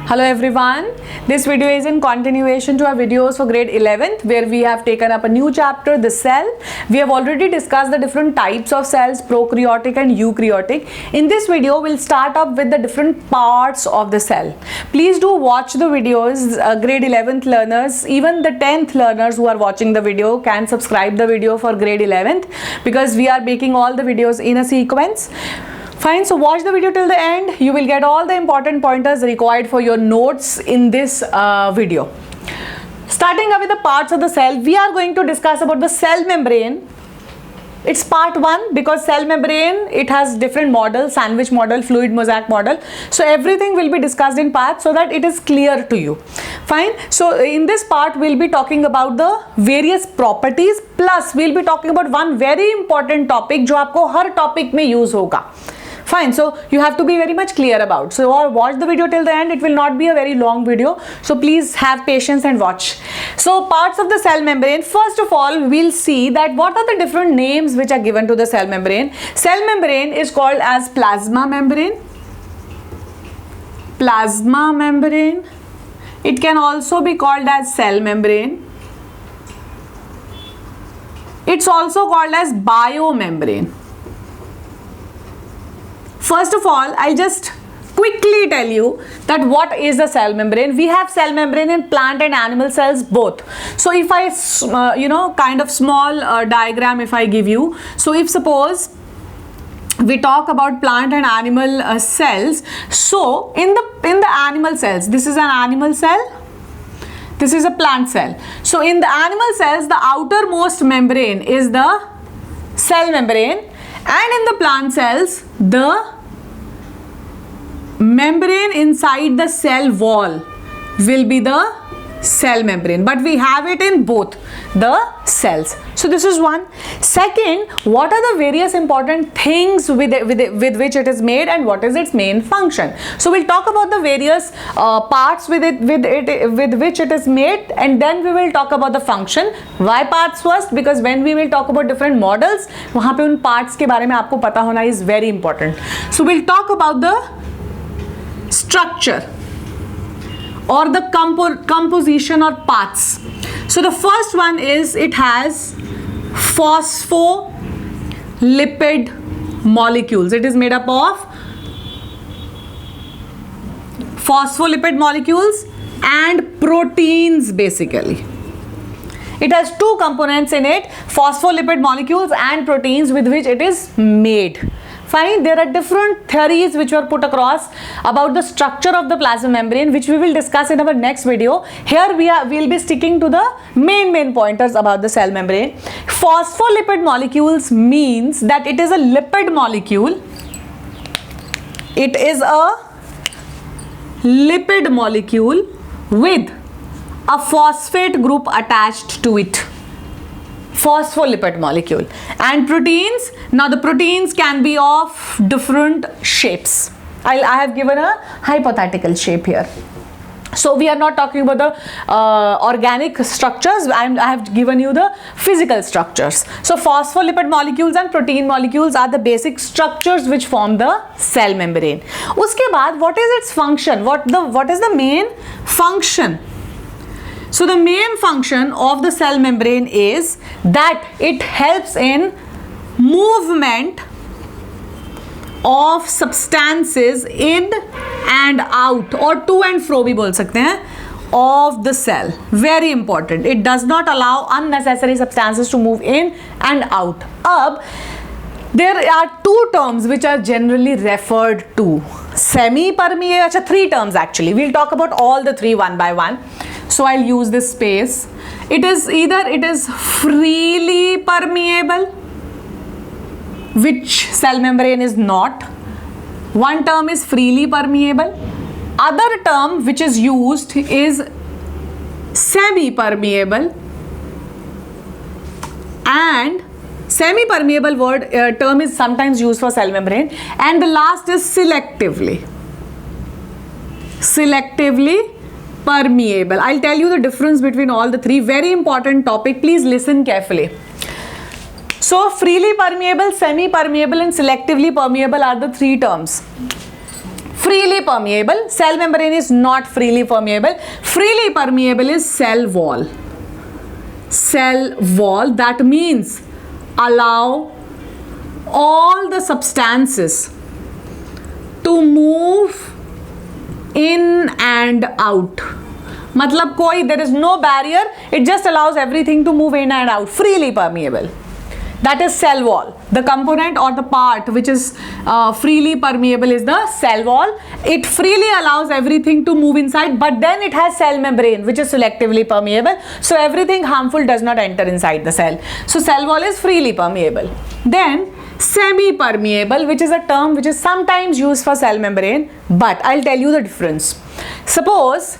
Hello everyone, this video is in continuation to our videos for grade 11th where we have taken up a new chapter, the cell. We have already discussed the different types of cells, prokaryotic and eukaryotic. In this video, we'll start up with the different parts of the cell. Please do watch the videos, grade 11th learners, even the 10th learners who are watching the video can subscribe the video for grade 11th because we are making all the videos in a sequence. Fine, so watch the video till the end. You will get all the important pointers required for your notes in this video. Starting up with the parts of the cell, we are going to discuss about the cell membrane. It's part 1 because cell membrane, it has different models, sandwich model, fluid mosaic model. So everything will be discussed in parts so that it is clear to you. Fine. So in this part, we'll be talking about the various properties plus we'll be talking about one very important topic जो आपको हर topic में use होगा. Fine, so you have to be very much clear about. So watch the video till the end. It will not be a very long video. So please have patience and watch. So parts of the cell membrane. First of all, we'll see that what are the different names which are given to the cell membrane. Cell membrane is called as plasma membrane. Plasma membrane. It can also be called as cell membrane. It's also called as biomembrane. First of all, I'll just quickly tell you that what is the cell membrane. We have cell membrane in plant and animal cells both. So if I, kind of small diagram if I give you. So if suppose we talk about plant and animal cells. So in the animal cells, this is an animal cell. This is a plant cell. So in the animal cells, the outermost membrane is the cell membrane, and in the plant cells, the membrane inside the cell wall will be the cell membrane, but we have it in both the cells. So this is one. Second, what are the various important things with which it is made and what is its main function? So we'll talk about the various parts with which it is made, and then we will talk about the function. Why parts first? Because when we will talk about different models, वहाँ पे उन parts के बारे में आपको पता होना is very important. So we'll talk about the structure or the composition or parts. So the first one is it has phospholipid molecules. It is made up of phospholipid molecules and proteins basically. It has two components in it, phospholipid molecules and proteins with which it is made. Fine, there are different theories which were put across about the structure of the plasma membrane, which we will discuss in our next video. Here we'll be sticking to the main pointers about the cell membrane. Phospholipid molecules means that it is a lipid molecule. It is a lipid molecule with a phosphate group attached to it. Phospholipid molecule. And proteins, now the proteins can be of different shapes. I have given a hypothetical shape here. So we are not talking about the organic structures. I have given you the physical structures. So phospholipid molecules and protein molecules are the basic structures which form the cell membrane. Uske baad, what is its function? What is the main function? So the main function of the cell membrane is that it helps in movement of substances in and out, or to and fro भी बोल सकते हैं, of the cell. Very important. It does not allow unnecessary substances to move in and out. अब there are two terms which are generally referred to. Semi-permeable, three terms actually. We'll talk about all the three one by one. So I'll use this space. It is freely permeable, which cell membrane is not. One term is freely permeable. Other term which is used is semi-permeable, and semi-permeable term is sometimes used for cell membrane, and the last is selectively permeable. I'll tell you the difference between all the three. Very important topic. Please listen carefully. So freely permeable, semi-permeable and selectively permeable are the three terms. freely permeable. Cell membrane is not freely permeable. Freely permeable is cell wall. Cell wall, that means allow all the substances to move in and out. मतलब कोई, there is no barrier, it just allows everything to move in and out, freely permeable. That is cell wall. The component or the part which is freely permeable is the cell wall. It freely allows everything to move inside, but then it has cell membrane which is selectively permeable, so everything harmful does not enter inside the cell. So cell wall is freely permeable. Then semi-permeable, which is a term which is sometimes used for cell membrane, but I'll tell you the difference. Suppose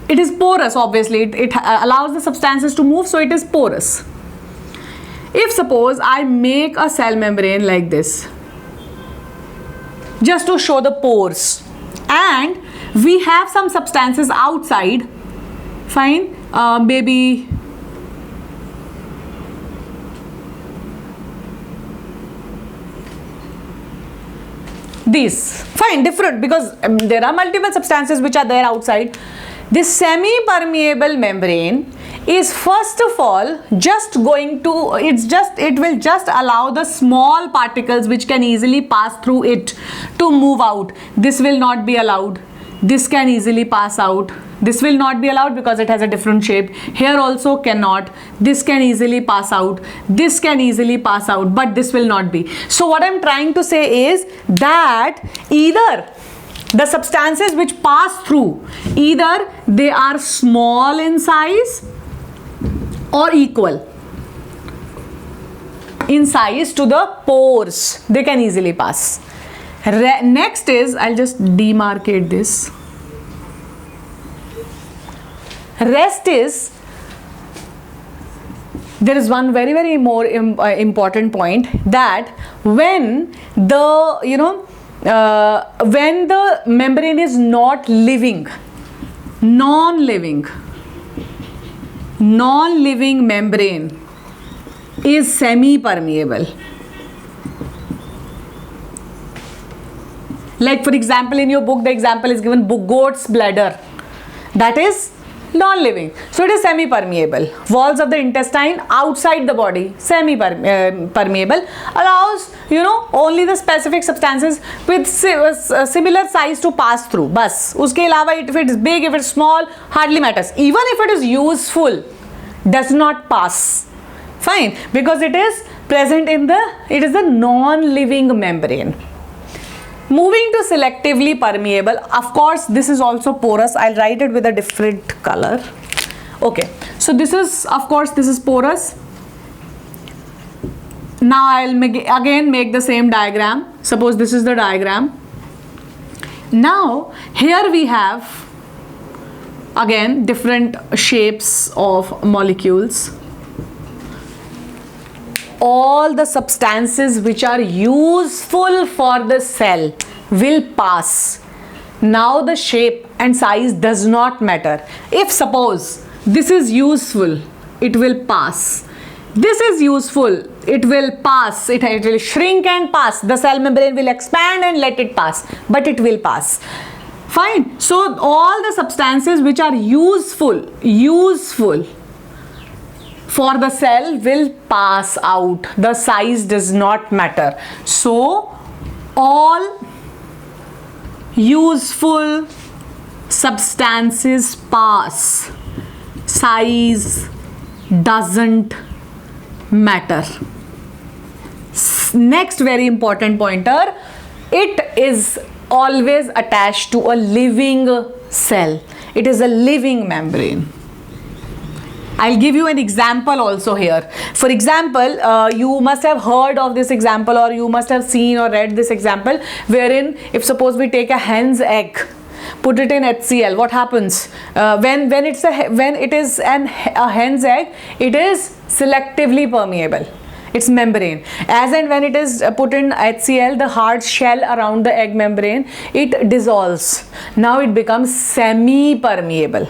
it is porous, obviously, it allows the substances to move, so it is porous. If suppose I make a cell membrane like this, just to show the pores, and we have some substances outside, fine, maybe these, fine, different, because there are multiple substances which are there outside. This semi-permeable membrane is first of all just going to, it will just allow the small particles which can easily pass through it to move out. This will not be allowed. This can easily pass out. This will not be allowed because it has a different shape. Here also cannot. This can easily pass out. This can easily pass out, but this will not be. So what I'm trying to say is that either the substances which pass through, either they are small in size or equal in size to the pores, they can easily pass. Next is, I'll just demarcate this. Rest is, there is one very more important point, that when the when the membrane is not living, non-living membrane is semi-permeable. Like for example, in your book the example is given, goat's bladder, that is non-living, so it is semi-permeable. Walls of the intestine outside the body, semi-permeable, allows only the specific substances with similar size to pass through. Bas, uske alawa, if it is big, if it is small, hardly matters. Even if it is useful, does not pass. Fine, because it is present in it is a non-living membrane. Moving to selectively permeable, of course this is also porous. I'll write it with a different color. Okay, so this is, of course, this is porous. Now I'll again make the same diagram. Suppose this is the diagram. Now here we have again different shapes of molecules. All the substances which are useful for the cell will pass. Now the shape and size does not matter. If suppose this is useful, it will pass. This is useful, it will pass. It will shrink and pass. The cell membrane will expand and let it pass, but it will pass. Fine. So all the substances which are useful for the cell will pass out. The size does not matter. So all useful substances pass. Size doesn't matter. Next very important pointer, it is always attached to a living cell. It is a living membrane. I'll give you an example also here. For example, you must have heard of this example, or you must have seen or read this example, wherein if suppose we take a hen's egg, put it in HCl, what happens? When it is a hen's egg, it is selectively permeable. It's membrane. As and when it is put in HCl, the hard shell around the egg membrane, it dissolves. Now it becomes semi-permeable.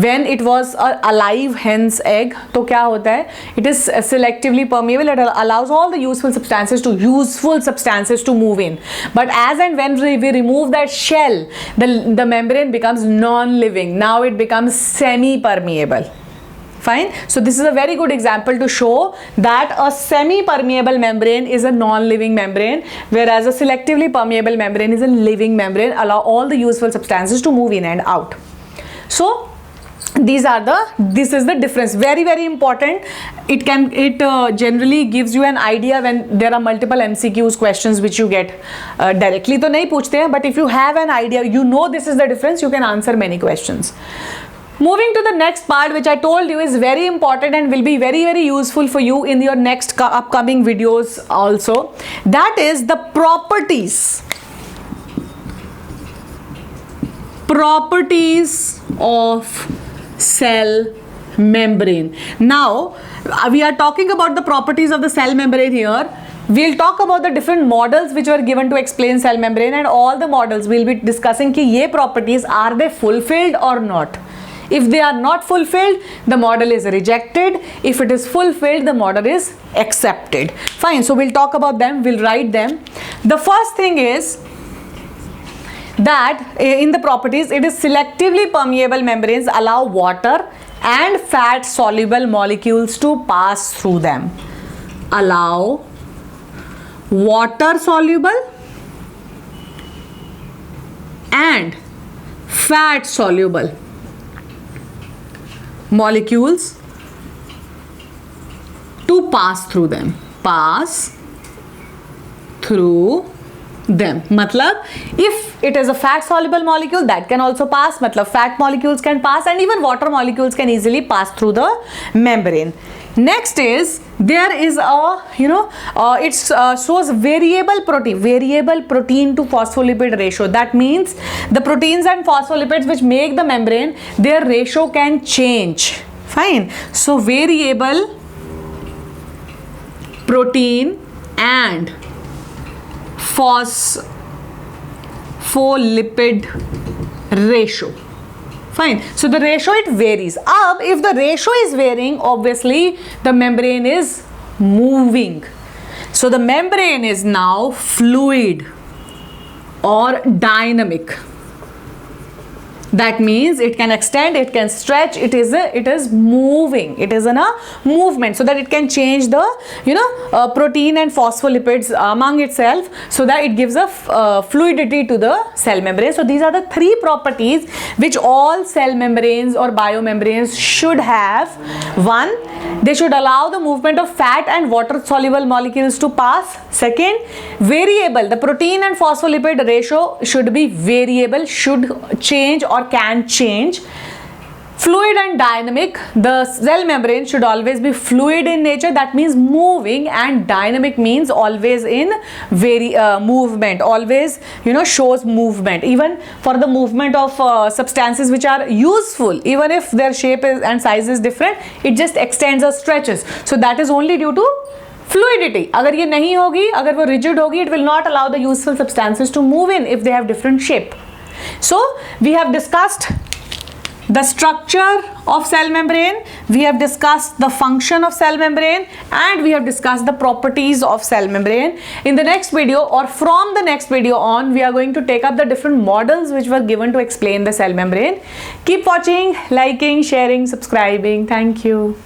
when it was a alive hen's egg, तो क्या होता है, it is selectively permeable, it allows all the useful substances to move in. But as and when we remove that shell, the membrane becomes non-living. Now it becomes semi-permeable. Fine. So this is a very good example to show that a semi-permeable membrane is a non-living membrane, whereas a selectively permeable membrane is a living membrane, allow all the useful substances to move in and out. So this is the difference. Very, very important. It generally gives you an idea when there are multiple MCQs questions which you get directly. तो नहीं पूछते हैं, but if you have an idea, you know this is the difference, you can answer many questions. Moving to the next part, which I told you is very important and will be very, very useful for you in your next upcoming videos also. That is the properties of cell membrane. Now, we are talking about the properties of the cell membrane here. We'll talk about the different models which were given to explain cell membrane, and all the models we'll be discussing कि ये properties, are they fulfilled or not? If they are not fulfilled, the model is rejected. If it is fulfilled, the model is accepted. Fine. So we'll talk about them. We'll write them. The first thing is that in the properties, it is selectively permeable membranes allow water and fat soluble molecules to pass through them. Allow water soluble and fat soluble molecules to pass through them. मतलब if it is a fat soluble molecule, that can also pass. मतलब fat molecules can pass, and even water molecules can easily pass through the membrane. Next is there is a it shows variable protein to phospholipid ratio. That means the proteins and phospholipids which make the membrane, their ratio can change. Fine. So variable protein and phospholipid ratio. Fine. So the ratio, it varies. If the ratio is varying, obviously the membrane is moving. So the membrane is now fluid or dynamic. That means it can extend, it can stretch, it is moving, it is in a movement, so that it can change the protein and phospholipids among itself, so that it gives a fluidity to the cell membrane. So these are the three properties which all cell membranes or biomembranes should have. One, they should allow the movement of fat and water soluble molecules to pass. Second, variable, the protein and phospholipid ratio should be variable, should change or can change. Fluid and dynamic, the cell membrane should always be fluid in nature, that means moving, and dynamic means always in movement, always shows movement. Even for the movement of substances which are useful, even if their shape and size is different, it just extends or stretches. So that is only due to fluidity. अगर ये नहीं होगी, अगर वो rigid होगी, it will not allow the useful substances to move in if they have different shape. So we have discussed the structure of cell membrane, we have discussed the function of cell membrane, and we have discussed the properties of cell membrane. In the next video, or from the next video on, we are going to take up the different models which were given to explain the cell membrane. Keep watching, liking, sharing, subscribing. Thank you.